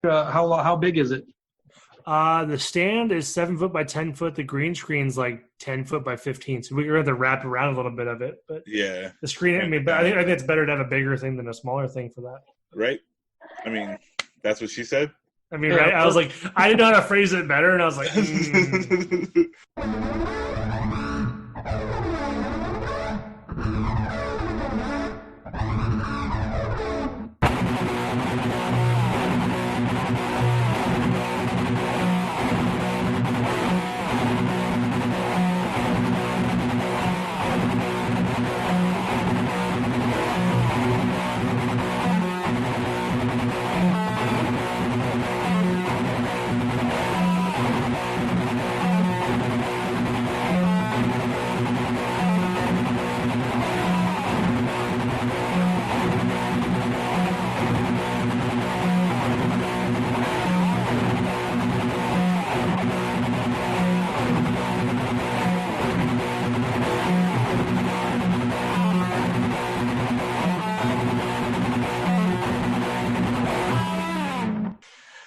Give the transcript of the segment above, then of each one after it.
How big is it? The stand is 7 foot by 10 foot. The green screen's like 10 foot by 15. So we're going to have to wrap around a little bit of it. But Yeah. the screen, I mean, but I think it's better to have a bigger thing than a smaller thing for that. Right? I mean, that's what she said. I mean, right? I was like, I didn't know how to phrase it better, and I was like,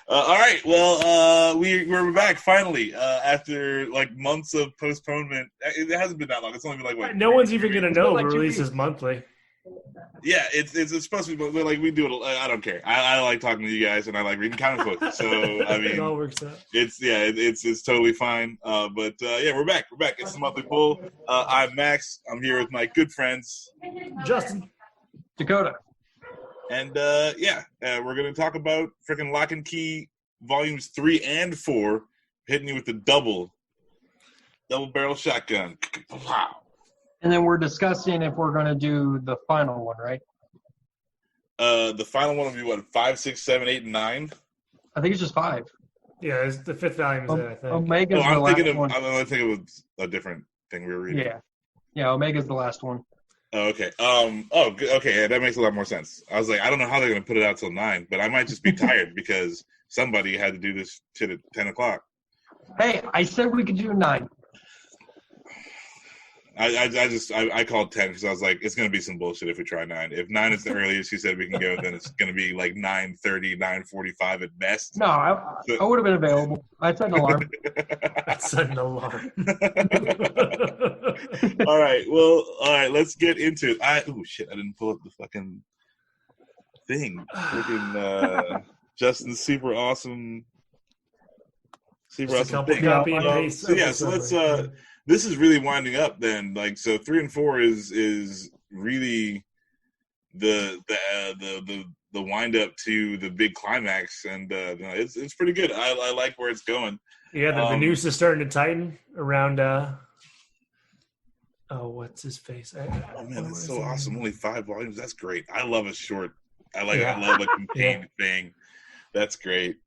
All right. Well, we're back finally after like months of postponement. It hasn't been that long. It's only been like what? no one's even going to know like the 2 release weeks. is monthly. Yeah, it's supposed to be, but like we do it. I don't care. I like talking to you guys, and I like reading comic books. So I It all mean, works out. it's totally fine. But we're back. We're back. It's the monthly poll. I'm Max. I'm here with my good friends Justin. Dakota. And we're gonna talk about freaking Lock and Key volumes 3 and 4, hitting you with the double barrel shotgun. Wow. And then we're discussing if we're going to do the final one, right? The final one will be what, 5, 6, 7, 8, and 9. I think it's just 5. Yeah, it's the 5th volume is it, I think. Omega's the I'm last thinking one. I'm only thinking of a different thing we were reading. Yeah, Omega's the last one. Oh, okay. Okay. Yeah, that makes a lot more sense. I was like, I don't know how they're gonna put it out till 9, but I might just be tired because somebody had to do this shit at 10 o'clock. Hey, I said we could do 9. I called 10 because I was like, it's gonna be some bullshit if we try 9. If 9 is the earliest she said we can go, then it's gonna be like 9:30, 9:45 at best. No, I would have been available. I set an alarm. That's an alarm. All right. Let's get into it. Oh shit! I didn't pull up the fucking thing. Freaking Justin's super awesome thing. Copy and paste. So let's. This is really winding up. Then, like, so 3 and 4 is really the wind up to the big climax, and it's pretty good. I like where it's going. Yeah, the noose is starting to tighten around. What's his face? Oh man, that's so awesome! Only 5 volumes. That's great. I love a short. I love a contained thing. That's great.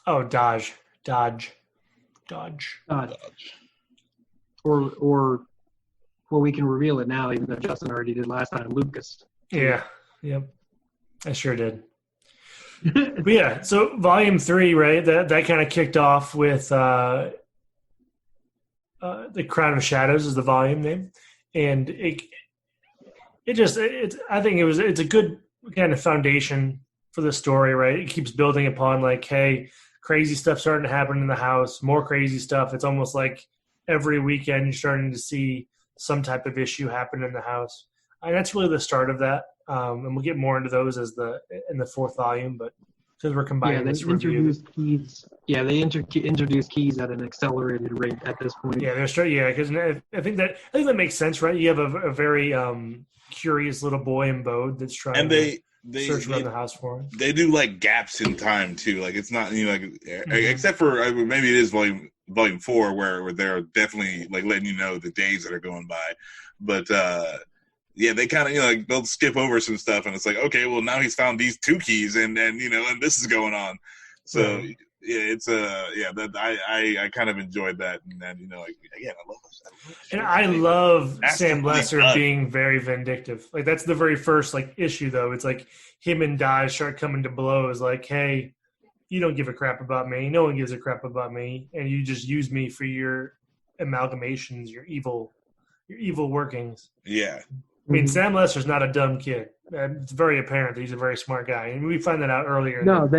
Oh, Dodge. Or well, we can reveal it now, even though Justin already did last time. Lucas. Yeah. Yep. I sure did. But yeah, so volume 3, right? That kind of kicked off with the Crown of Shadows is the volume name, and it's a good kind of foundation for the story, right? It keeps building upon like, hey, crazy stuff starting to happen in the house, more crazy stuff. It's almost like every weekend you're starting to see some type of issue happen in the house, and that's really the start of that. And we'll get more into those in the 4th volume, but because we're combining this review. They introduce keys at an accelerated rate at this point. Yeah, because I think that makes sense, right? You have a very curious little boy in Bode that's trying to search around the house for him. They do like gaps in time too. Like it's not except for maybe it is volume 4 where they're definitely like letting you know the days that are going by, but they kind of they'll skip over some stuff and it's like, okay, well now he's found these 2 keys and this is going on. So it's I kind of enjoyed that, and then again I love it. And I love Sam Lesser being very vindictive. Like that's the very first issue though. It's like him and Dodge start coming to blows. Like, hey, you don't give a crap about me. No one gives a crap about me, and you just use me for your amalgamations, your evil workings. Yeah. I mean, Mhm. Sam Lester's not a dumb kid. It's very apparent that he's a very smart guy, and we find that out earlier. No,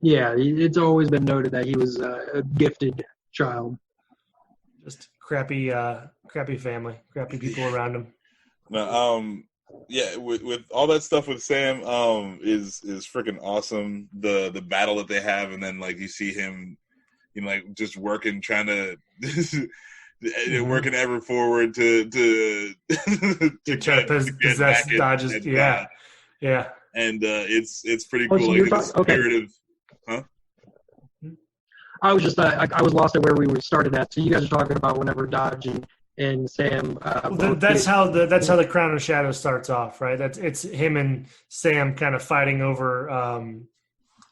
yeah, it's always been noted that he was a gifted child. Just crappy family, crappy people around him. No, yeah, with all that stuff with Sam, is freaking awesome. The battle that they have, and then like you see him, like just working, trying to working ever forward to try to possess Dodge's. Yeah. And it's pretty Oh, cool. so Like you're the talking- okay. spirit of, huh? I was just I was lost at where we were started at. So you guys are talking about whenever Dodge and Sam. That's how the Crown of Shadows starts off, right? It's him and Sam kind of fighting over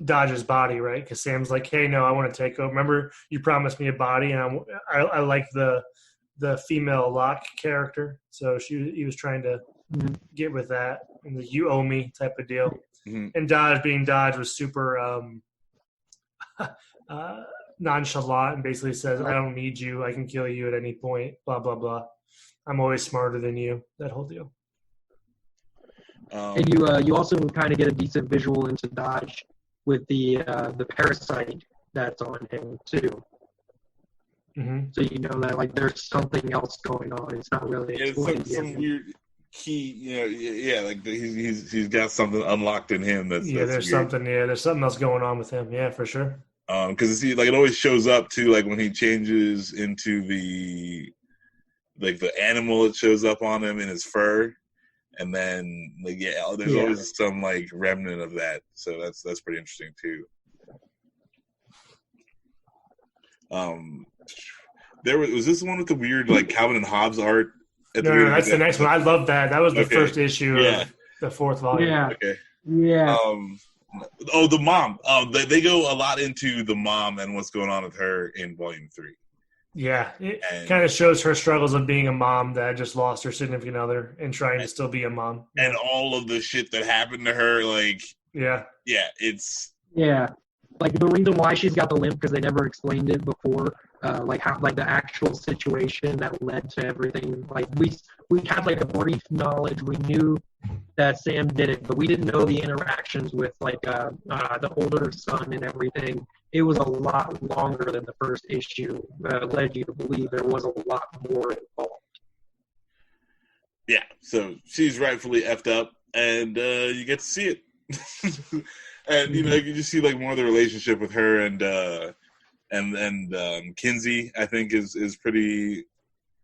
Dodge's body, right? Because Sam's like, "Hey, no, I want to take over. Remember, you promised me a body, and I like the female Locke character, so he was trying to get with that, and the you owe me type of deal." Mm-hmm. And Dodge, being Dodge, was super nonchalant and basically says, "I don't need you. I can kill you at any point. Blah blah blah. I'm always smarter than you." That whole deal. And you also kind of get a decent visual into Dodge with the parasite that's on him too. Mm-hmm. So you know that like there's something else going on. It's not really explained yet. Some weird key, like he's got something unlocked in him. That's there's weird. something. Yeah, there's something else going on with him. Yeah, for sure. Because it always shows up too, like when he changes into the animal, it shows up on him in his fur, and then there's always some like remnant of that. So that's pretty interesting too. Was this the one with the weird like Calvin and Hobbes art? No, that's the next one. I love that. That was the Okay. first issue of the fourth volume. Yeah. Okay. Yeah. The mom. They go a lot into the mom and what's going on with her in volume 3. Yeah, it kind of shows her struggles of being a mom that just lost her significant other and trying to still be a mom. And all of the shit that happened to her, like it's like the reason why she's got the limp because they never explained it before. Like how like the actual situation that led to everything. Like we had like a brief knowledge. We knew that Sam did it, but we didn't know the interactions with like the older son and everything. It was a lot longer than the first issue led you to believe there was a lot more involved. Yeah, so she's rightfully effed up, and you get to see it. And you just see like more of the relationship with her and Kinsey. I think is pretty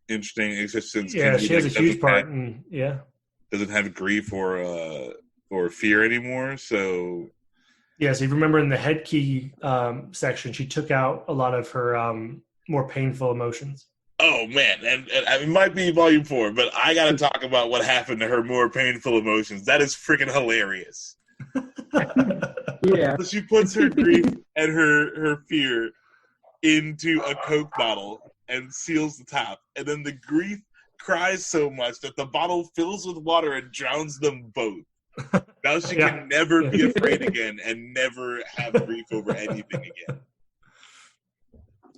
interesting, especially since Kinsey, she has a huge part. Doesn't have grief or fear anymore. So so you remember in the head key section, she took out a lot of her more painful emotions. Oh man, and it might be volume 4, but I got to talk about what happened to her more painful emotions. That is freaking hilarious. Yeah. So she puts her grief and her fear into a Coke bottle and seals the top, and then the grief cries so much that the bottle fills with water and drowns them both. Now she can never be afraid again and never have grief over anything again.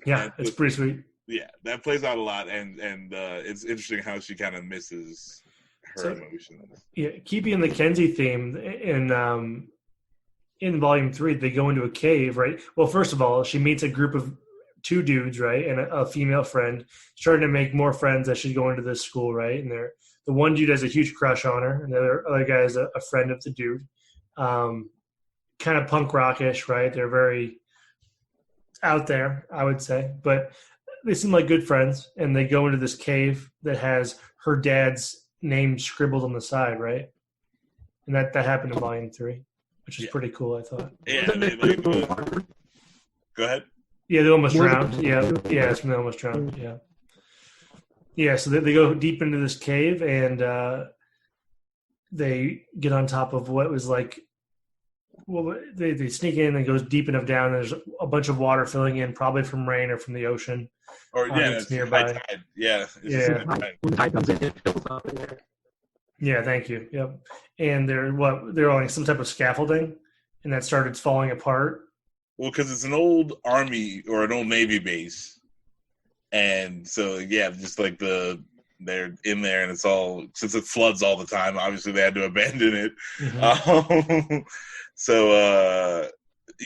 Yeah, it's pretty sweet. Yeah, that plays out a lot, and it's interesting how she kind of misses her emotions. Yeah, keeping the Kenzie theme in volume 3, they go into a cave, right? Well, first of all, she meets a group of 2 dudes, right, and a female friend, starting to make more friends as she's going to this school, right? And the one dude has a huge crush on her, and the other guy is a friend of the dude. Kind of punk rockish, right? They're very out there, I would say, but they seem like good friends, and they go into this cave that has her dad's name scribbled on the side, right? And that happened in volume 3, which is pretty cool, I thought. Yeah. Go ahead. Yeah, they almost drowned. Yeah, it's when they almost drowned. Yeah. Yeah, so they go deep into this cave, and they get on top of what was like, well, they sneak in and it goes deep enough down. And there's a bunch of water filling in, probably from rain or from the ocean. Or it's nearby. High tide. Yeah. When tide comes in, it fills up in there. Yeah, thank you. Yep. And they're on some type of scaffolding, and that started falling apart. Well, because it's an old Army or an old Navy base. And so, just like the they're in there, and it's all, since it floods all the time, obviously they had to abandon it. So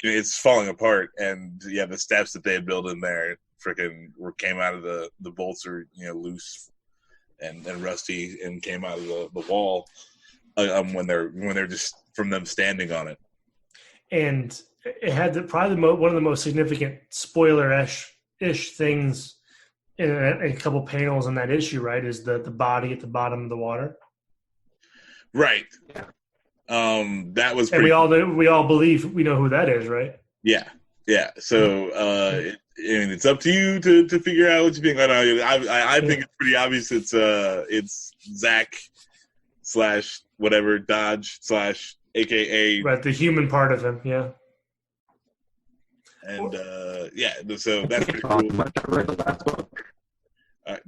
it's falling apart, and the steps that they had built in there freaking came out of the bolts are loose and rusty, and came out of the wall when they're just from them standing on it. And it had probably one of the most significant spoiler-ish things in a couple panels in that issue, right? Is the body at the bottom of the water, right? Yeah. That was pretty. And we all believe we know who that is, right? Yeah. So it's up to you to figure out what you think. I think it's pretty obvious. It's Zach / whatever Dodge / AKA right, the human part of him. Yeah. And so that's pretty cool.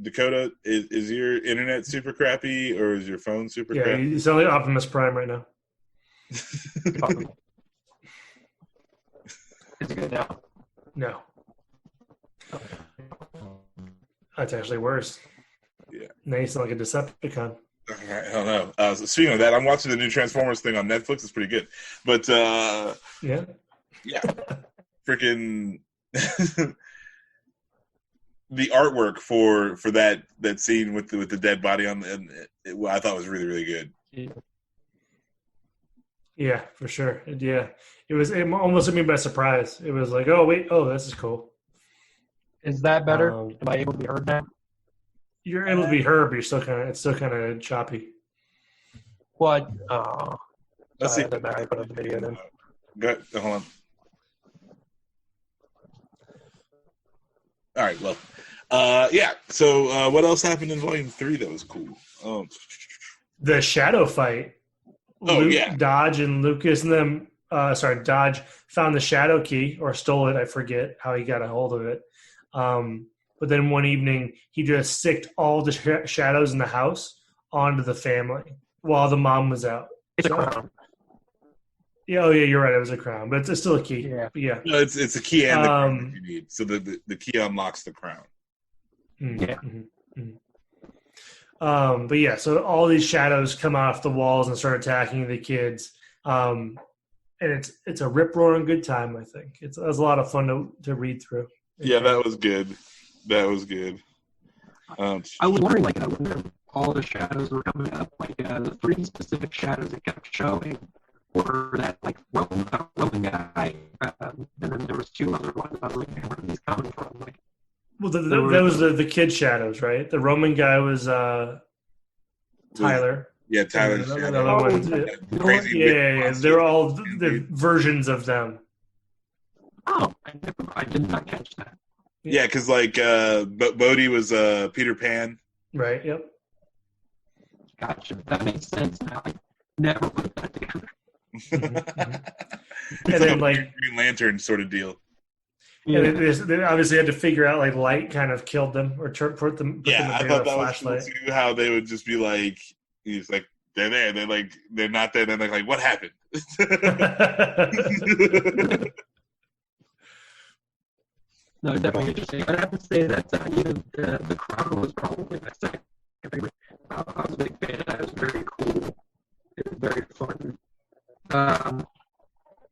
Dakota, is your internet super crappy, or is your phone super crappy? Yeah, you sound like Optimus Prime right now. Is it good now? No. That's actually worse. Yeah. Now you sound like a Decepticon. I don't know. Speaking of that, I'm watching the new Transformers thing on Netflix. It's pretty good. But yeah. Freaking the artwork for that scene with the dead body on I thought was really, really good. Yeah, for sure. It almost took me by surprise. It was like, this is cool. Is that better? Am I able to be heard now? You're able to be heard, but it's still kind of choppy. What? Let's see. I put up the video then. Go ahead. Hold on. All right. Well, So what else happened in Volume 3 that was cool? The shadow fight. Dodge and Lucas and them. Dodge found the shadow key or stole it. I forget how he got a hold of it. But then one evening, he just sicked all the shadows in the house onto the family while the mom was out. It's a crown. Yeah, you're right. It was a crown, but it's still a key. Yeah. No, it's a key and the crown you need. So the key unlocks the crown. Yeah. So all these shadows come off the walls and start attacking the kids. And it's a rip-roaring good time, I think. It was a lot of fun to read through. Yeah, that was good. I was wondering, when all the shadows were coming up, the 3 specific shadows it kept showing were that, Roman guy, and then there was 2 other ones. I was like, where are these coming from? Well, that was the kid shadows, right? The Roman guy was Tyler. Yeah, Tyler's crazy. They're all the versions of them. Oh, I did not catch that. Yeah, because Bodhi was Peter Pan. Right. Yep. Gotcha. That makes sense now. I never put that together. It's and then Green Lantern sort of deal. Yeah, they obviously had to figure out light kind of killed them or put them. I thought that flashlight. Was cool too, how they would just be he's like, they're there. They're they're not there. Then they're like, what happened? No, definitely interesting. I'd have to say that the Crown was probably my second favorite. I was a big fan. It was very cool. It was very fun.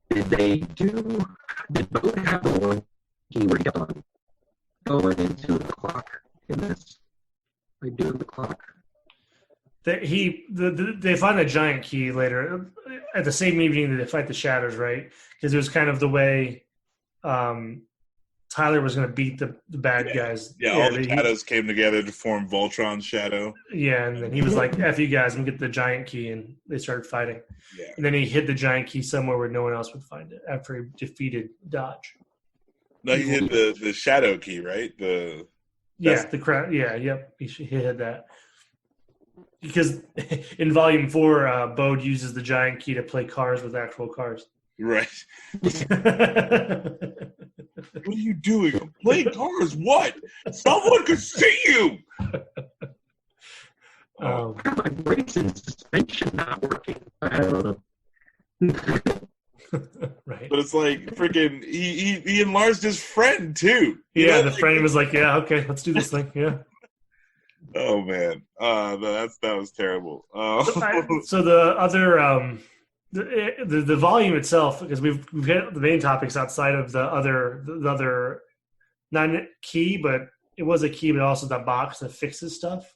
Did both have the one key where you got on going into the clock in this? Doing the clock? They find the giant key later at the same evening that they fight the shadows, right? Because it was kind of the way Tyler was going to beat the bad guys. Yeah, all the shadows came together to form Voltron's shadow. Yeah, and then he was like, F you guys, I'm going to get the giant key, and they started fighting. Yeah. And then he hid the giant key somewhere where no one else would find it after he defeated Dodge. No, he hid the shadow key, right? The crown. Yeah, yep. He hid that. Because in Volume 4, Bode uses the giant key to play cars with actual cars. Right. What are you doing? I'm playing cars. What? Someone could see you. My brakes and suspension not working. I don't know. Right. But it's freaking. He enlarged his friend too. Yeah, the friend was like, "Yeah, okay, let's do this thing." Yeah. Oh man, no, that was terrible. So the other the volume itself, because we've hit the main topics outside of the other not key, but it was a key, but also the box that fixes stuff.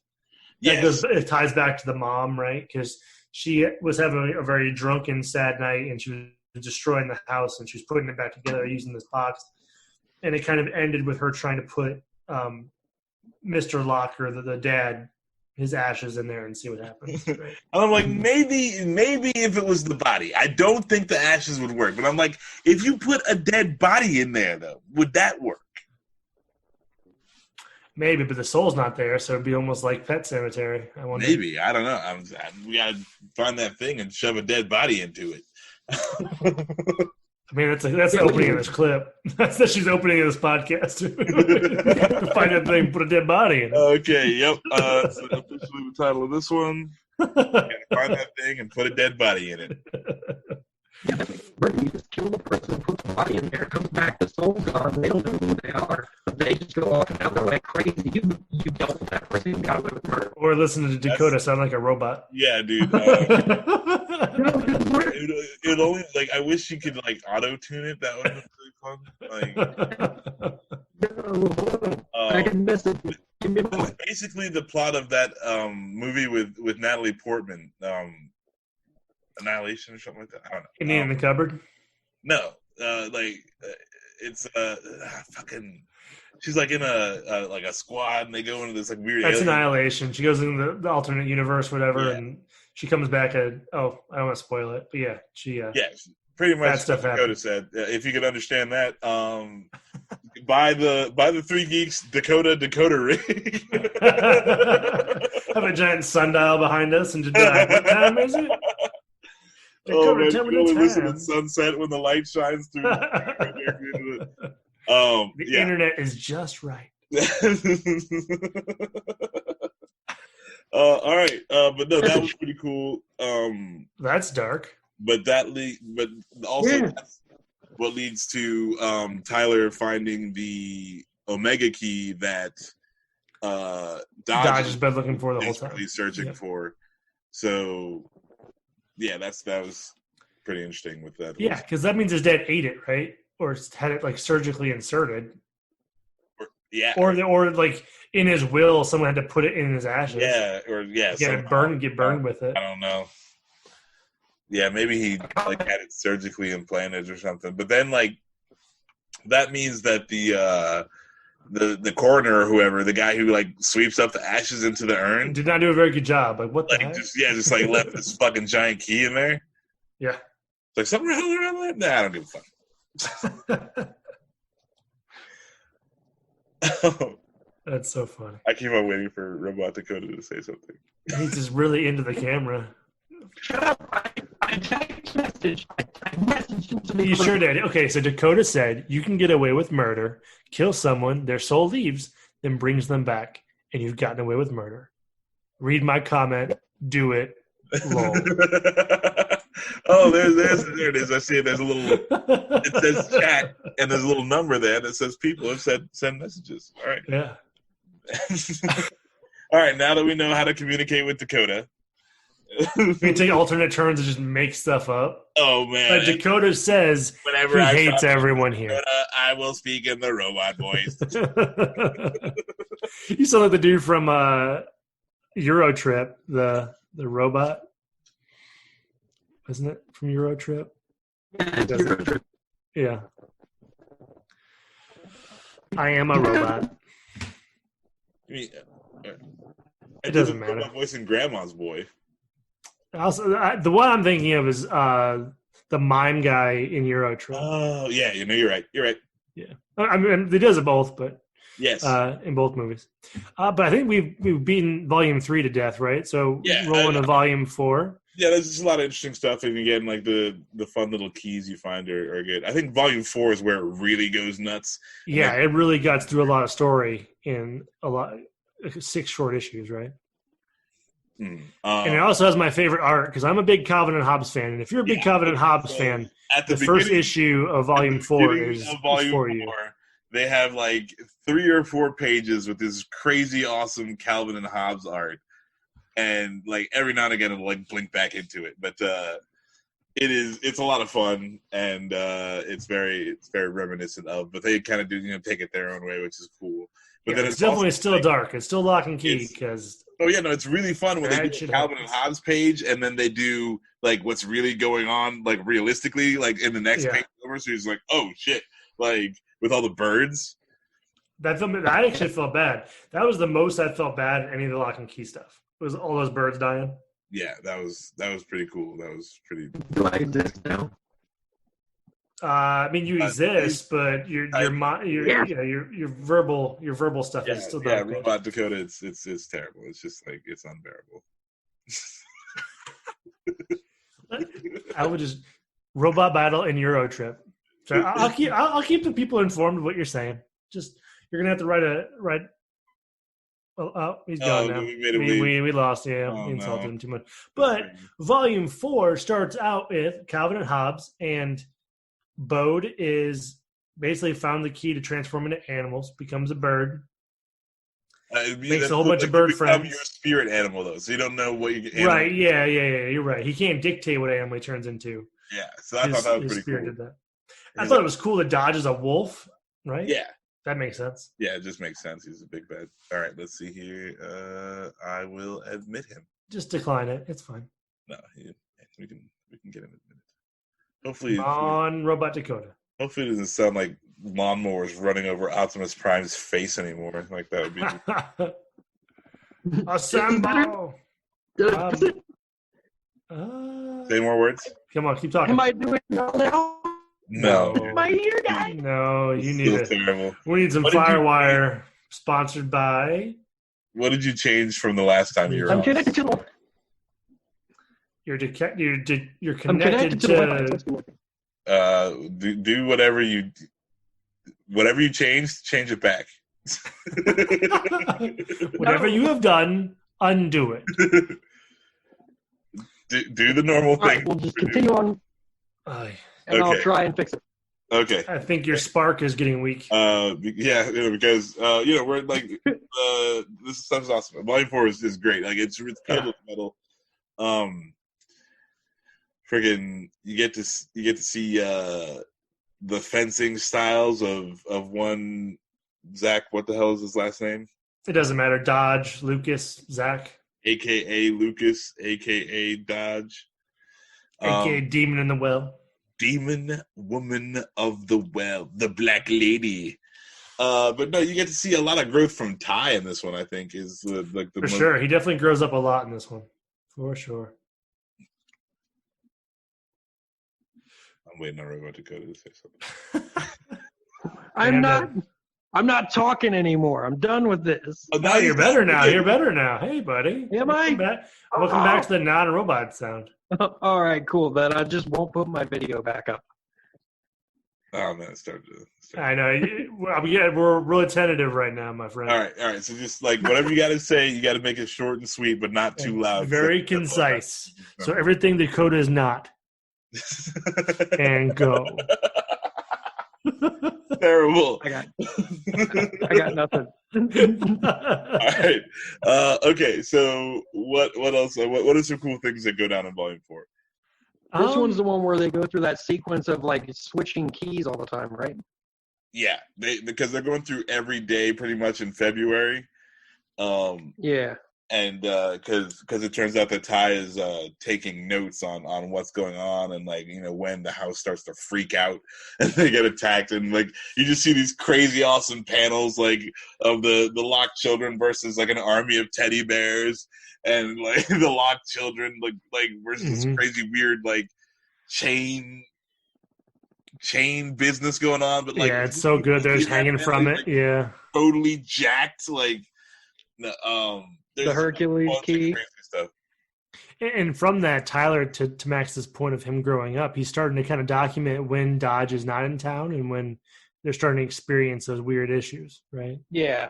Yes. It ties back to the mom, right? Because she was having a very drunken, sad night, and she was destroying the house, and she was putting it back together using this box. And it kind of ended with her trying to put Mr. Locke, or the dad, his ashes in there and see what happens. Right? And I'm like, maybe if it was the body. I don't think the ashes would work. But I'm like, if you put a dead body in there, though, would that work? Maybe, but the soul's not there, so it'd be almost like Pet Cemetery. I wonder. Maybe. I don't know. We got to find that thing and shove a dead body into it. I mean, that's the opening of this clip. That's that she's opening of this podcast. Find that thing, put a dead body in it. Okay, yep. That's officially the title of this one. Find that thing and put a dead body in it. Yeah, you just kill the person, put the body in there, comes back, the soul's gone, they don't know who they are. But they just go off and now they're like crazy. You dealt with that person, you got away with murder. Or listen to Dakota sound like a robot. Yeah, dude. It only, like, I wish you could, like, auto-tune it. That would have been really fun. Like, I can miss it. Basically, the plot of that movie with Natalie Portman, Annihilation or something like that. I don't know. Indian in the Cupboard? No, it's fucking. She's like in a like a squad, and they go into this like weird. That's alien. Annihilation. She goes into the alternate universe, whatever, and she comes back at. Oh, I don't want to spoil it, but yeah, she. Yeah, pretty much. That stuff Dakota said, if you could understand that, buy the 3 Geeks Dakota rig. Have a giant sundial behind us and just be like, what time is it? Oh man, you can only listen to sunset when the light shines through. The internet is just right. All right, but no, that was pretty cool. That's dark. But also that's what leads to Tyler finding the Omega key that Dodge has been looking for the whole time. Searching for. So. Yeah, that was pretty interesting with that. Yeah, because that means his dad ate it, right? Or had it like surgically inserted. Or like in his will, someone had to put it in his ashes. Yeah, get burned with it. I don't know. Yeah, maybe he like had it surgically implanted or something. But then like that means that the coroner or whoever, the guy who like sweeps up the ashes into the urn, did not do a very good job. Like what the heck? Just like left this fucking giant key in there. Yeah. It's like something around that? Nah, I don't give a fuck. That's so funny. I keep on waiting for Robot Dakota to say something. He's just really into the camera. Shut up. I typed message. I messaged him to me. You sure did. Okay, so Dakota said you can get away with murder, kill someone, their soul leaves, then brings them back, and you've gotten away with murder. Read my comment. Do it. Lol. Oh, there it is. I see it. There's a little. It says chat, and there's a little number there that says people have said send messages. All right. Yeah. All right. Now that we know how to communicate with Dakota. We take alternate turns and just make stuff up. Oh man! But Dakota says whenever he hates everyone here. Dakota, I will speak in the robot voice. You sound like the dude from Euro Trip, the robot, isn't it from Euro Trip? Yeah. I am a robot. It doesn't matter. My voice in Grandma's Boy. Also, the one I'm thinking of is the mime guy in Euro Trip. Oh yeah, you're right. You're right. Yeah, I mean he does it both, but yes, in both movies. But I think we've beaten Volume 3 to death, right? So rolling to Volume 4. Yeah, there's just a lot of interesting stuff, and again, like the fun little keys you find are good. I think Volume 4 is where it really goes nuts. Yeah, it really guts through a lot of story in 6 short issues, right? And it also has my favorite art because I'm a big Calvin and Hobbes fan, and if you're a big Calvin and Hobbes fan, the first issue of Volume 4 is for you. They have like 3 or 4 pages with this crazy awesome Calvin and Hobbes art, and like every now and again it'll like blink back into it, but it's a lot of fun, and it's very reminiscent of, but they kind of do take it their own way, which is cool. But then it's definitely still dark. It's still Lock and Key because. Oh yeah, no, it's really fun when they do the Calvin and Hobbes page, and then they do like what's really going on, like realistically, like in the next page over. So he's like, oh shit, like with all the birds. I actually felt bad. That was the most I felt bad in any of the Lock and Key stuff. It was all those birds dying. Yeah, that was pretty cool. That was pretty. Do I exist now? I mean, you exist, but your verbal stuff is still dark. Yeah, Robot Dakota, it's terrible. It's just like it's unbearable. I would just robot battle and Euro trip. So I'll keep the people informed of what you're saying. Just you're gonna have to write. Oh, he's gone now. We lost. Yeah, we insulted him too much. But Volume 4 starts out with Calvin and Hobbes, and Bode is basically found the key to transform into animals, becomes a bird, makes a whole bunch of bird friends. You're a spirit animal, though, so you don't know what you get. Right, yeah, you're right. He can't dictate what animal he turns into. Yeah, so I thought that was pretty cool. Did that. I thought it was cool that Dodge is a wolf, right? Yeah. That makes sense. Yeah, it just makes sense. He's a big bad. All right, let's see here. I will admit him. Just decline it. It's fine. No, we can get him admitted. Hopefully, on Robot Dakota. Hopefully, it doesn't sound like lawnmowers running over Optimus Prime's face anymore. Like that would be. Assemble. Say more words. Come on, keep talking. Am I doing it now? No. My ear guy. No, you need it. Terrible. We need some Firewire sponsored by. What did you change from the last time you were on? I'm connected to the. You're connected to. Do whatever you change it back. Whatever you have done, undo it. Do the normal thing. Right, we'll just continue on. And I'll try and fix it. Okay. I think your spark is getting weak. Because we're like this stuff's awesome. Volume 4 is great. Like it's pedal to metal. Friggin' you get to see the fencing styles of one Zach. What the hell is his last name? It doesn't matter. Dodge, Lucas, Zach, AKA Lucas, AKA Dodge, AKA Demon in the Well. Demon Woman of the Well, the Black Lady. But no, you get to see a lot of growth from Ty in this one. I think is the for sure. He definitely grows up a lot in this one, for sure. I'm waiting on Robot Dakota to say something. I'm not talking anymore. I'm done with this. Oh, now you're better now. You're better now. Hey, buddy. Am I? Welcome back to the non-robot sound. All right, cool. Then I just won't put my video back up. Oh man, it started. I know. We're really tentative right now, my friend. All right. So just like whatever you got to say, you got to make it short and sweet, but not too loud. Very concise. So everything Dakota is not. And go. Terrible. I got nothing. All right. Okay. So what else? What are some cool things that go down in Volume 4? This one's the one where they go through that sequence of like switching keys all the time, right? Yeah, because they're going through every day pretty much in February. Yeah. And because it turns out that Ty is taking notes on what's going on, and like when the house starts to freak out and they get attacked, and like you just see these crazy awesome panels like of the Locke children versus like an army of teddy bears, and like the Locke children like versus this crazy weird like chain business going on, but like it's so good. They're just hanging from it, like, totally jacked like the Hercules key. And from that, Tyler, to Max's point of him growing up, he's starting to kind of document when Dodge is not in town and when they're starting to experience those weird issues, right? Yeah.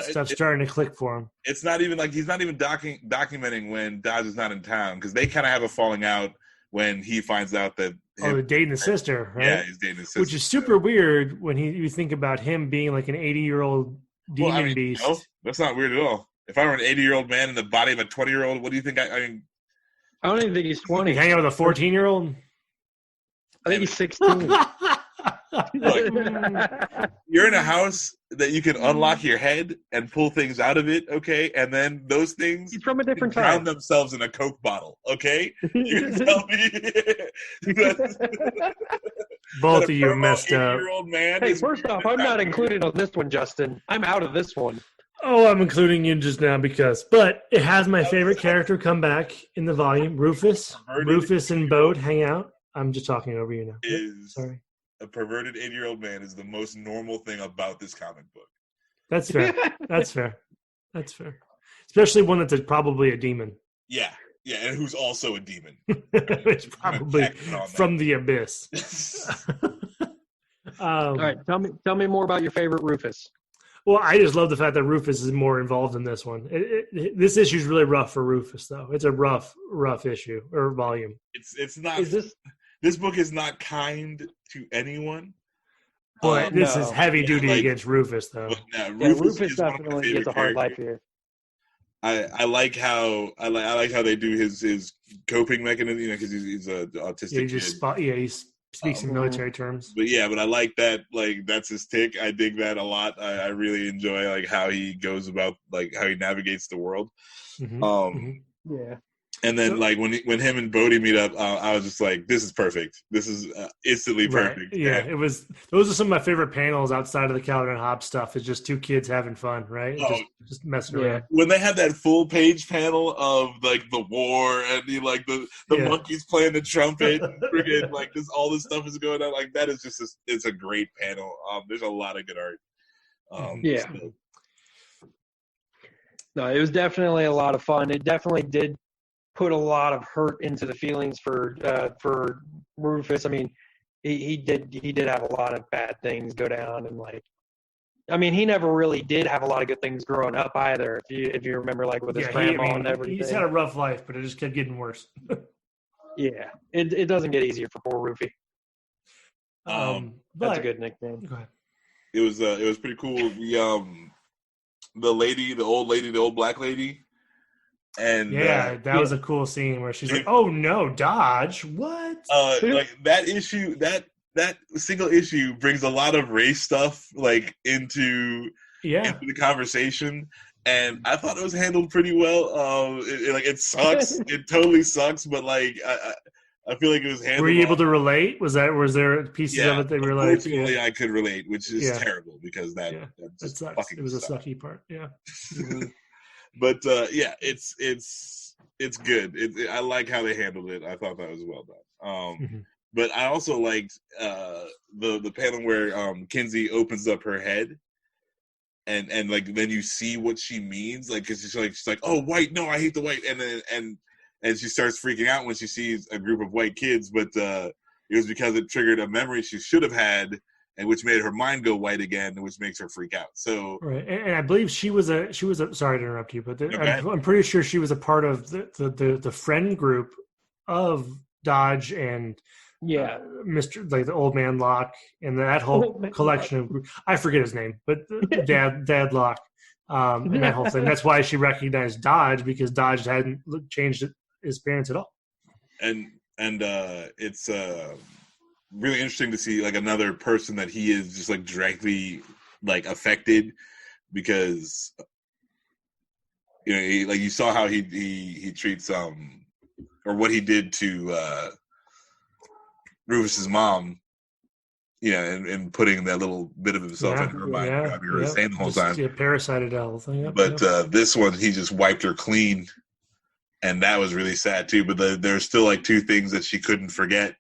Stuff's starting to click for him. It's not even like he's not even documenting when Dodge is not in town, because they kind of have a falling out when he finds out that Oh, dating the sister, right? Yeah, he's dating his sister. Which is super weird when you think about him being like an 80-year-old demon beast. No, that's not weird at all. If I were an 80-year-old man in the body of a 20-year-old, what do you think? I mean, I don't even think he's 20. You hang out with a 14-year-old? I think he's 16. Look, you're in a house that you can unlock your head and pull things out of it, okay? And then those things He's from a different drown time. themselves in a Coke bottle, okay? You can tell me Both of you messed up. 80-year-old man. Hey, first off, I'm not included on this one, Justin. I'm out of this one. Oh, I'm including you just now because. But it has my favorite character come back in the volume, Rufus. Rufus and Bode hang out. I'm just talking over you now. Sorry. A perverted 80-year-old man is the most normal thing about this comic book. That's fair. That's fair. That's fair. Especially one that's probably a demon. Yeah, and who's also a demon. It's probably from the abyss. All right, tell me more about your favorite Rufus. Well, I just love the fact that Rufus is more involved in this one. This issue is really rough for Rufus, though. It's a rough issue or volume. It's not. This book is not kind to anyone. But this is heavy duty against Rufus, though. Rufus definitely gets a hard life here. I like how they do his coping mechanism, because he's a autistic kid. He speaks in military terms. But I like that. Like, that's his tick. I dig that a lot. I really enjoy like how he goes about, like how he navigates the world. Yeah. And then, like, when him and Bodhi meet up, I was just like, "This is perfect. This is instantly perfect." Right. Yeah, it was. Those are some of my favorite panels outside of the Calvin and Hobbes stuff. It's just two kids having fun, right? Just messing around. When they had that full page panel of like the war and the monkeys playing the trumpet, and friggin' like all this stuff is going on. Like, that is just it's a great panel. There's a lot of good art. No, it was definitely a lot of fun. It definitely did put a lot of hurt into the feelings for Rufus. I mean, he did have a lot of bad things go down, and he never really did have a lot of good things growing up either. If you remember, like with his grandma and everything, he's had a rough life, but it just kept getting worse. Yeah, it doesn't get easier for poor Rufy. That's a good nickname. Go ahead. It was pretty cool. The old black lady. And that was a cool scene where she's like, "Oh no, Dodge, what?" Like that issue, that single issue brings a lot of race stuff like into the conversation, and I thought it was handled pretty well. It sucks, it totally sucks, but like I feel like it was handled. Were you able to relate? Was there pieces of it that were like? Unfortunately, I could relate, which is terrible because that sucks. It was a sucky part. Yeah. But it's good. I like how they handled it. I thought that was well done. But I also liked the panel where Kinsey opens up her head, and like then you see what she means. Like, cause she's like, "Oh, white, no, I hate the white," and she starts freaking out when she sees a group of white kids. But it was because it triggered a memory she should have had, and which made her mind go white again, which makes her freak out. So right, and I believe she was a sorry to interrupt you, but I'm pretty sure she was a part of the friend group of Dodge and Mr. like the old man Locke and that whole collection of group. I forget his name, but Dad Locke, and that whole thing. That's why she recognized Dodge, because Dodge hadn't changed his appearance at all. And it's really interesting to see like another person that he is just like directly like affected, because you saw how he treats or what he did to Rufus's mom, and putting that little bit of himself in her mind, driving her insane the whole time. Parasited the whole thing. But this one, he just wiped her clean, and that was really sad too. But there's still like two things that she couldn't forget.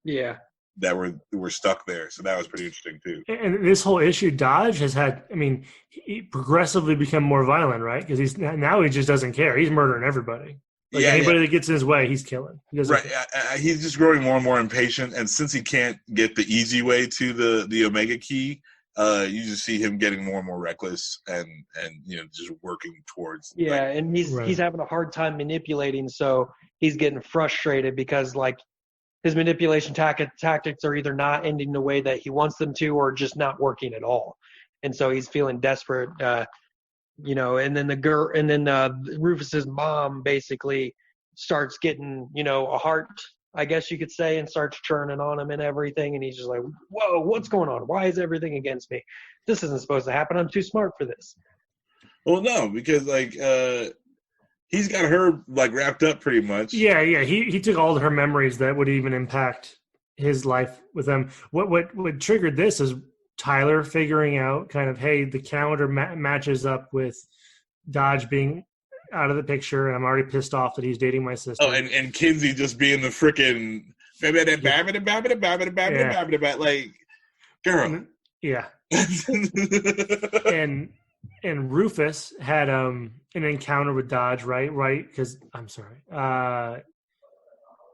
Yeah, that were stuck there. So that was pretty interesting too. And this whole issue, Dodge has had. I mean, he progressively become more violent, right? Because he just doesn't care. He's murdering everybody. Like anybody that gets in his way, he's killing. He's just growing more and more impatient, and since he can't get the easy way to the Omega Key, you just see him getting more and more reckless, and just working towards. Yeah, and he's having a hard time manipulating, so he's getting frustrated because like his manipulation tactics are either not ending the way that he wants them to, or just not working at all. And so he's feeling desperate, and then Rufus's mom basically starts getting, a heart, I guess you could say, and starts churning on him and everything. And he's just like, whoa, what's going on? Why is everything against me? This isn't supposed to happen. I'm too smart for this. Well, no, because he's got her wrapped up pretty much. Yeah. He took all of her memories that would even impact his life with them. What triggered this is Tyler figuring out kind of, hey, the calendar matches up with Dodge being out of the picture, and I'm already pissed off that he's dating my sister. Oh, and Kinsey just being the freaking like, girl. Yeah. and Rufus had an encounter with Dodge, right? Because I'm sorry,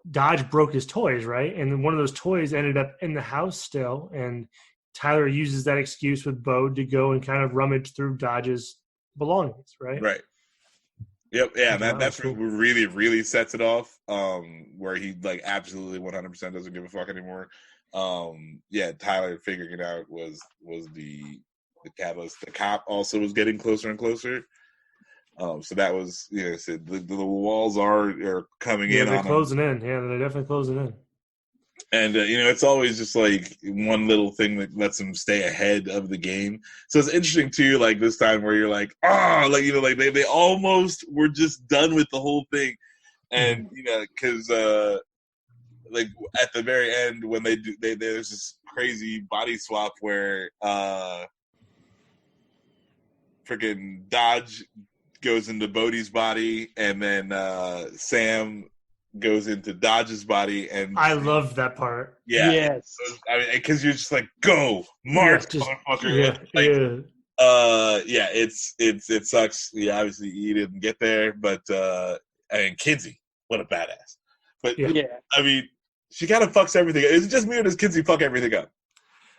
Dodge broke his toys, right? And one of those toys ended up in the house still, and Tyler uses that excuse with Bode to go and kind of rummage through Dodge's belongings, right? Right. Yep. Yeah. That's cool. Really, really sets it off. Where he absolutely 100% doesn't give a fuck anymore. Tyler figuring it out was the catalyst. The cop also was getting closer and closer. So that was, so the walls are coming in. They're closing in. Yeah, they're definitely closing in. And, it's always just one little thing that lets them stay ahead of the game. So it's interesting too, this time where you're they almost were just done with the whole thing. And, because, at the very end when there's this crazy body swap where, freaking Dodge goes into Bodhi's body, and then Sam goes into Dodge's body, and I loved that part. Yeah, yes. I mean, because you're just go march, motherfucker. It sucks. Yeah, obviously he didn't get there, but Kinsey, what a badass. But I mean, she kind of fucks everything. Is it just me, or does Kinsey fuck everything up?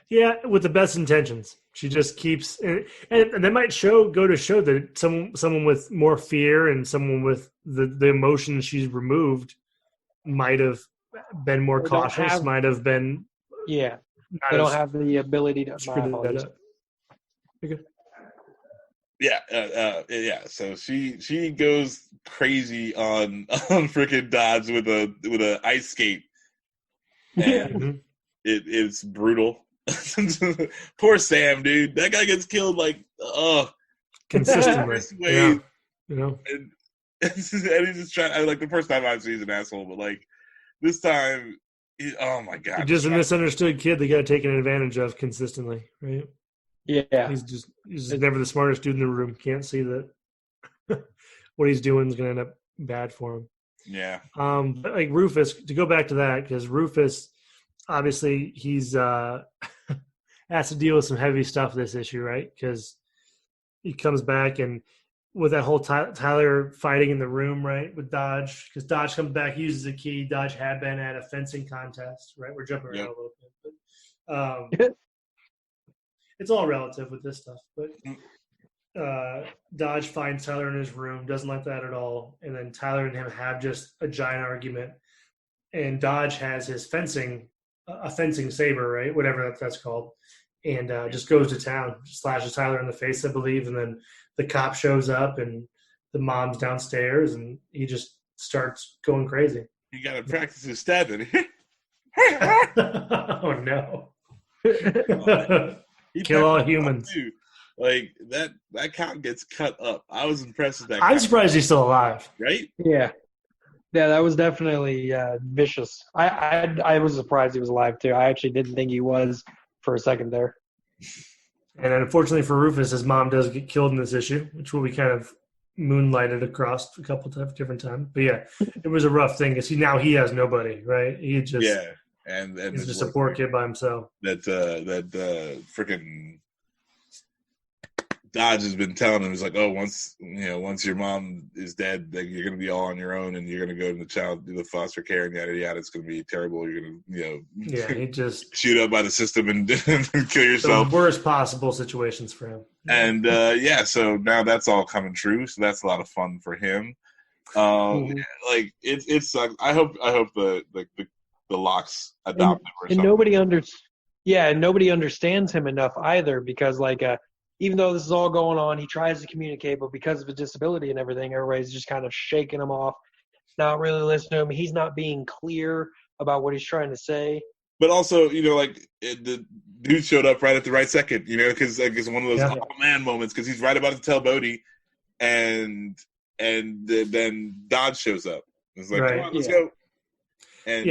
Yeah, with the best intentions. She just keeps, and that might go to show that someone with more fear and someone with the emotions she's removed might have been more cautious. Might have been. Yeah, they don't have the ability to screw that up. Okay. Yeah. So she goes crazy on freaking Dodge with a ice skate, and it's brutal. Poor Sam, dude. That guy gets killed consistently. Ways. Yeah. And he's just trying. The first time I've seen he's an asshole, but this time, oh my god, he's just a misunderstood kid that got taken advantage of consistently, right? Yeah, he's just never the smartest dude in the room. Can't see that what he's doing is going to end up bad for him. Yeah. But Rufus, to go back to that, because Rufus, obviously, he's has to deal with some heavy stuff this issue, right? Because he comes back and with that whole Tyler fighting in the room, right, with Dodge, because Dodge comes back, uses a key. Dodge had been at a fencing contest, right? We're jumping around a little bit, but it's all relative with this stuff. But Dodge finds Tyler in his room, doesn't like that at all, and then Tyler and him have just a giant argument. And Dodge has his fencing saber, right? Whatever that's called. And just goes to town, slashes Tyler in the face, I believe. And then the cop shows up and the mom's downstairs and he just starts going crazy. You got to practice his stabbing. Oh, no. Kill all humans. Too. That cop gets cut up. I was impressed with that. I'm surprised he's still alive. Right? Yeah. Yeah, that was definitely vicious. I was surprised he was alive too. I actually didn't think he was for a second there. And unfortunately for Rufus, his mom does get killed in this issue, which will be kind of moonlighted across a couple of different times. But yeah, it was a rough thing because he has nobody, right? He just and he's just a poor kid by himself. That freaking Dodge has been telling him, he's once your mom is dead, you're gonna be all on your own, and you're gonna go to do the foster care and yada yada. It's gonna be terrible. You're gonna, he just shoot up by the system and kill yourself. The worst possible situations for him. And so now that's all coming true. So that's a lot of fun for him. It sucks. I hope the the Locke's and, adoptive or and something. nobody understands him enough either, because even though this is all going on, he tries to communicate, but because of his disability and everything, everybody's just kind of shaking him off, not really listening to him. He's not being clear about what he's trying to say. But also, the dude showed up right at the right second, because it's one of those oh man moments, because he's right about to tell Bodhi, and then Dodge shows up. It's like, come on, let's go. And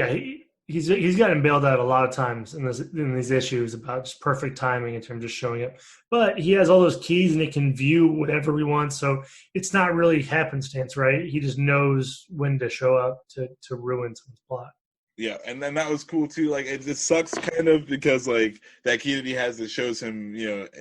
he's gotten bailed out a lot of times in these issues about just perfect timing in terms of showing up. But he has all those keys and he can view whatever he wants, so it's not really happenstance, right? He just knows when to show up to ruin someone's plot. Yeah, and then that was cool too. Like, it just sucks kind of because like that key that he has that shows him,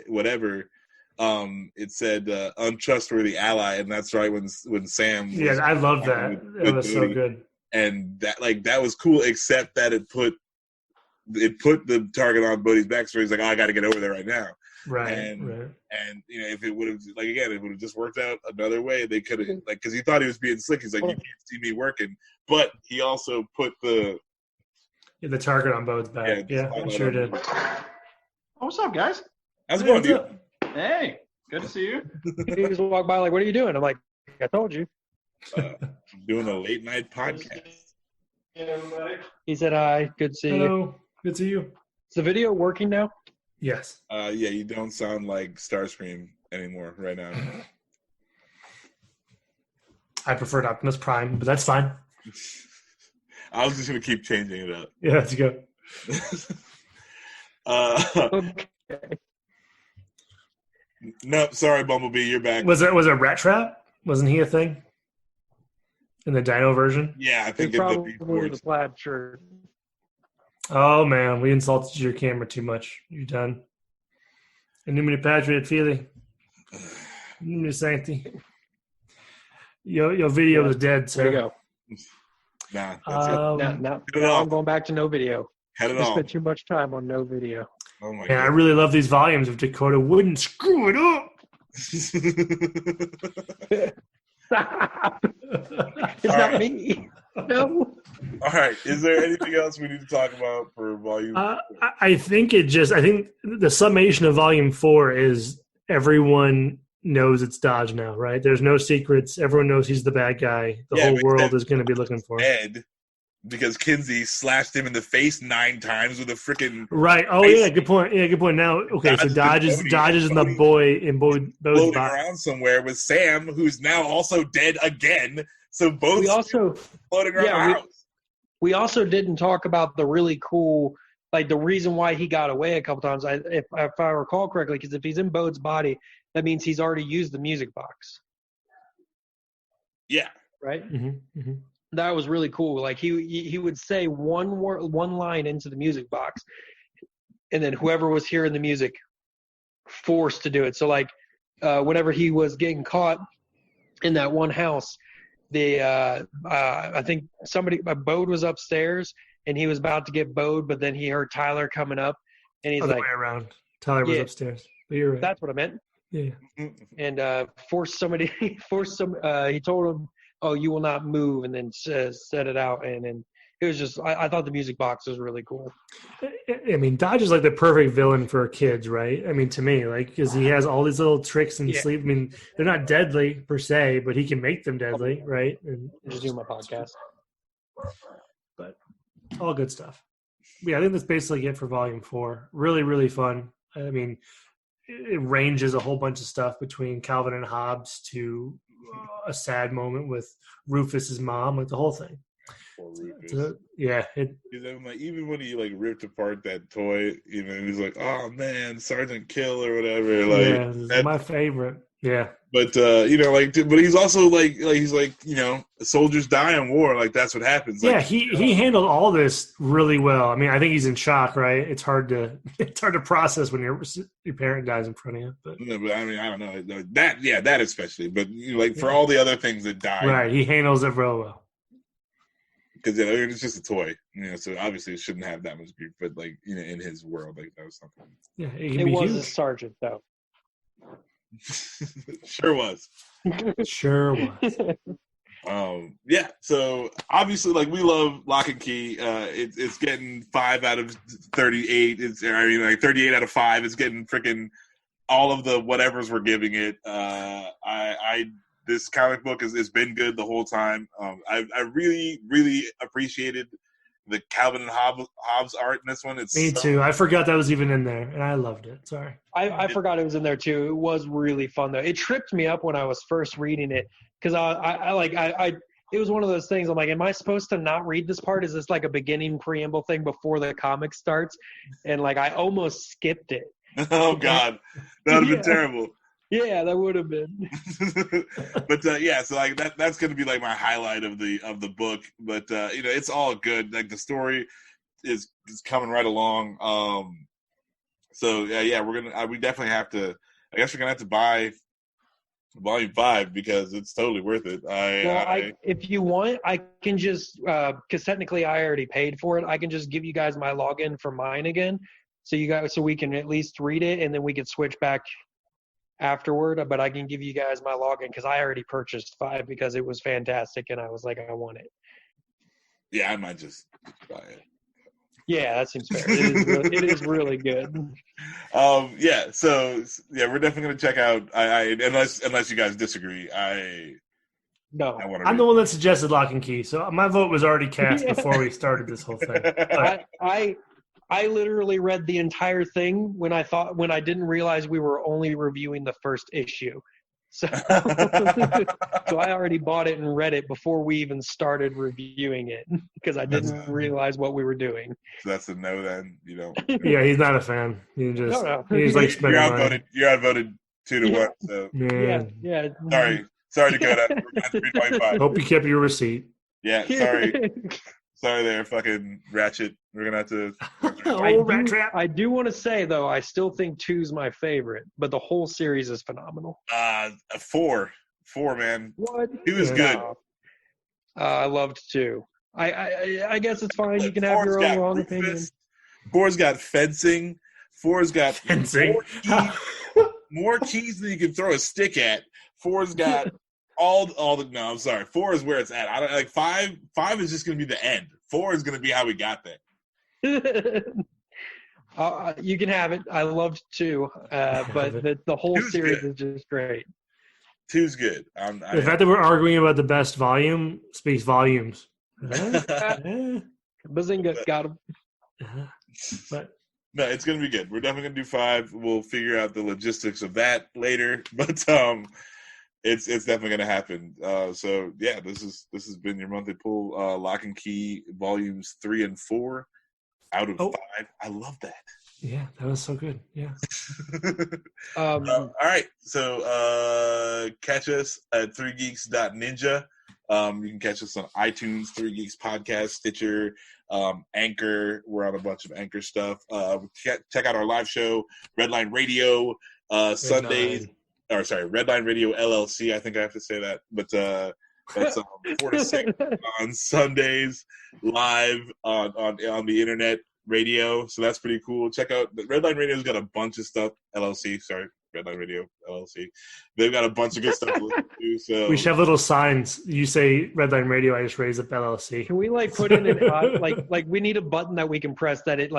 whatever. It said untrustworthy ally, and that's right when Sam. Yeah, I love that. It was so good. And that was cool, except that it put the target on Bodhi's back. So he's like, oh, I got to get over there right now. Right. And if it would have it would have just worked out another way. They could have because he thought he was being slick. He's like, you can't see me working, but he also put the target on Bode's back. Yeah, sure did. Oh, what's up, guys? How's it going, dude? Hey, good to see you. He just walked by like, what are you doing? I'm like, I told you. I'm doing a late night podcast. Hey, everybody. He said, hi, good to see you. Hello, good to see you. Is the video working now? Yes. Yeah, you don't sound like Starscream anymore right now. I preferred Optimus Prime, but that's fine. I was just gonna keep changing it up. Yeah, let's go. Okay. No, sorry, Bumblebee, you're back. Was it Rat Trap? Wasn't he a thing in the Dino version? Yeah, I think Probably the plaid shirt. Oh man, we insulted your camera too much. You done? Numini Patriot Feely. Numini Sancti. Your video is dead, sir. There you go. Nah, that's it. Now I'm going back to no video. Head it I off. spent too much time on no video. Oh my God. I really love these volumes of Dakota wouldn't screw it up. Stop. It's not me. No. All right. Is there anything else we need to talk about for volume? I think the summation of volume 4 is everyone knows it's Dodge now, right? There's no secrets. Everyone knows he's the bad guy. The whole world is going to be looking for him. Ed, because Kinsey slashed him in the face 9 times with a freaking right. Oh yeah, good point. Yeah, good point. Now, okay, so Dodge is in the boy in Bode's floating body around somewhere with Sam, who's now also dead again. So both floating around the house. We also didn't talk about the really cool, like the reason why he got away a couple times. If I recall correctly, because if he's in Bode's body, that means he's already used the music box. Yeah. Right. Mm-hmm. Mm-hmm. That was really cool. Like he would say one line into the music box, and then whoever was hearing the music forced to do it. So like whenever he was getting caught in that one house, I think Bode was upstairs and he was about to get Bode, but then he heard Tyler coming up, and he's Other like, way around. Tyler was upstairs. But you're right. That's what I meant. Yeah. And he told him, oh, you will not move, and then set it out. And then it was just, I thought the music box was really cool. I mean, Dodge is like the perfect villain for kids, right? I mean, to me, like, because he has all these little tricks and sleep. I mean, they're not deadly per se, but he can make them deadly, right? And just do my podcast. But all good stuff. Yeah, I think that's basically it for Volume 4. Really, really fun. I mean, it ranges a whole bunch of stuff between Calvin and Hobbes to a sad moment with Rufus's mom, like the whole thing. Poor Rufus. So, yeah. Even when he like ripped apart that toy, he was like, "Oh man, Sergeant Kill" or whatever. Like, yeah, that's my favorite. Yeah. But but he's also like he's like, soldiers die in war. Like that's what happens. Like, yeah, he handled all this really well. I mean, I think he's in shock, right? It's hard to process when your parent dies in front of you. But no, but I mean, I don't know that especially. But for all the other things that die, right? He handles it real well. Because it's just a toy, so obviously it shouldn't have that much grief. But in his world, like that was something. Yeah, it was huge. A sergeant though. Sure was. Sure was. Yeah, so obviously, like, we love Lock and Key. It's getting 5 out of 38. Like 38 out of 5. It's getting freaking all of the whatevers we're giving it. This comic book has been good the whole time. I really, really appreciated the Calvin and Hobbes art in this one. Me too. I forgot that was even in there, and I loved it. Sorry. I forgot it was in there too. It was really fun though. It tripped me up when I was first reading it because it was one of those things. I'm like, am I supposed to not read this part? Is this like a beginning preamble thing before the comic starts? And like I almost skipped it. Oh God, that would have been terrible. Yeah, that would have been. But so like that's going to be like my highlight of the book. But it's all good. Like the story is coming right along. So we definitely have to. I guess we're gonna have to buy Volume 5 because it's totally worth it. If you want, I can just because technically I already paid for it. I can just give you guys my login for mine again, so we can at least read it, and then we can switch back afterward. But I can give you guys my login because I already purchased 5 because it was fantastic, and I was like, I want it. Yeah, I might just buy it. Yeah, that seems fair. It is really good. So we're definitely gonna check out. Unless you guys disagree, No, I'm the one that suggested Lock and Key, so my vote was already cast before we started this whole thing. I literally read the entire thing when I didn't realize we were only reviewing the first issue. So, so I already bought it and read it before we even started reviewing it because I didn't realize what we were doing. So that's a no then, you know. Yeah, he's not a fan. He's like spending money. You're outvoted 2-1. So yeah. Sorry, Dakota. We're gonna have to read Volume 5. Hope you kept your receipt. Yeah, sorry there, fucking Ratchet. We're gonna have to. Rat Trap. I do want to say though, I still think 2's my favorite, but the whole series is phenomenal. 4, man. What? 2 is good. I loved 2. I guess it's fine. You can have your own wrong opinion. 4's got fencing. 4's got fencing. More keys than you can throw a stick at. 4's got all the. No, I'm sorry. 4 is where it's at. I don't like 5. 5 is just gonna be the end. 4 is gonna be how we got there. You can have it. I loved 2, but the whole series is just great. 2's good. The fact that we're arguing about the best volume speaks volumes. Bazinga, got him. But no, it's gonna be good. We're definitely gonna do 5. We'll figure out the logistics of that later, but it's definitely gonna happen. So yeah, this has been your monthly pull. Lock and Key volumes 3 and 4 out of 5. I love that. Yeah, that was so good. Yeah. All right. So catch us at 3geeks.ninja. You can catch us on iTunes, 3 Geeks Podcast, Stitcher, Anchor. We're on a bunch of Anchor stuff. Check out our live show, Redline Radio, Sundays. Or sorry, Redline Radio LLC. I think I have to say that, but that's 4 to 6 on Sundays, live on the internet radio. So that's pretty cool. Check out Redline Radio's got a bunch of stuff. Redline Radio LLC. They've got a bunch of good stuff to listen to. So we should have little signs. You say Redline Radio, I just raise up LLC. Can we put in an like we need a button that we can press that it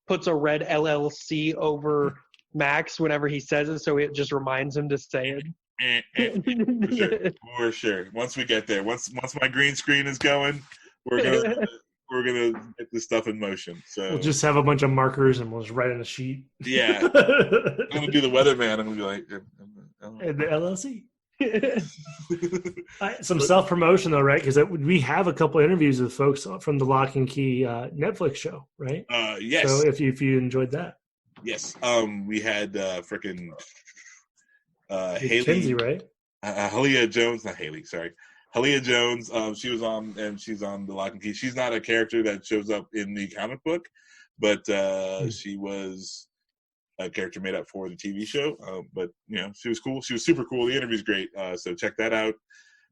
puts a red LLC over Max whenever he says it, so it just reminds him to say it. For sure. Once we get there, once my green screen is going, we're gonna get this stuff in motion. So we'll just have a bunch of markers and we'll just write on a sheet. Yeah, I'm gonna do the weatherman. I'm gonna be like, and the LLC. Some self promotion though, right? Because we have a couple interviews with folks from the Lock and Key Netflix show, right? Yes. So if you enjoyed that. Yes. We had frickin' Haley Kinsey, right? Halia Jones, not Haley, sorry. Halia Jones, she was on, and she's on the Lock and Key. She's not a character that shows up in the comic book, but she was a character made up for the TV show. But she was cool. She was super cool. The interview's great. So check that out.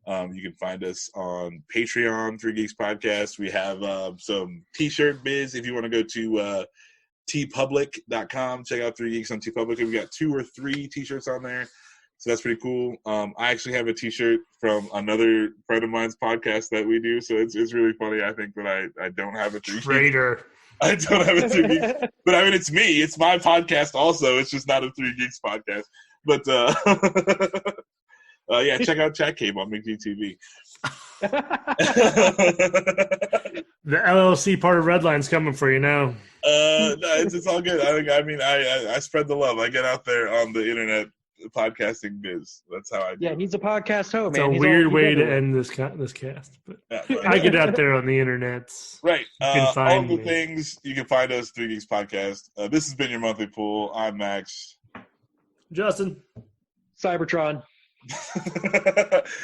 You can find us on Patreon, 3 Geeks Podcast. We have some T-shirt biz if you want to go to tpublic.com. Check out 3 Geeks on TeePublic. We've got 2 or 3 T-shirts on there. So that's pretty cool. I actually have a T-shirt from another friend of mine's podcast that we do. So it's really funny. I think that I don't have a 3 Geeks. Traitor. I don't have a 3 Geeks. But I mean, it's me. It's my podcast also. It's just not a 3 Geeks podcast. But yeah, check out Chat Cave on McGTV. The LLC part of Redline's coming for you now. No, it's all good. I spread the love. I get out there on the internet podcasting biz. That's how I do. Yeah, he's a podcast host, It's man. a He's weird all way to together. end this cast, but Yeah, I get out there on the internet. right. You can All find of the me. things you can find us 3 Geeks Podcast. This has been your monthly pool. I'm Max. Justin, Cybertron.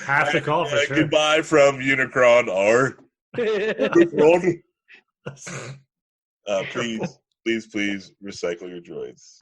have to call for sure. Goodbye from Unicron or Unicron. Please recycle your droids.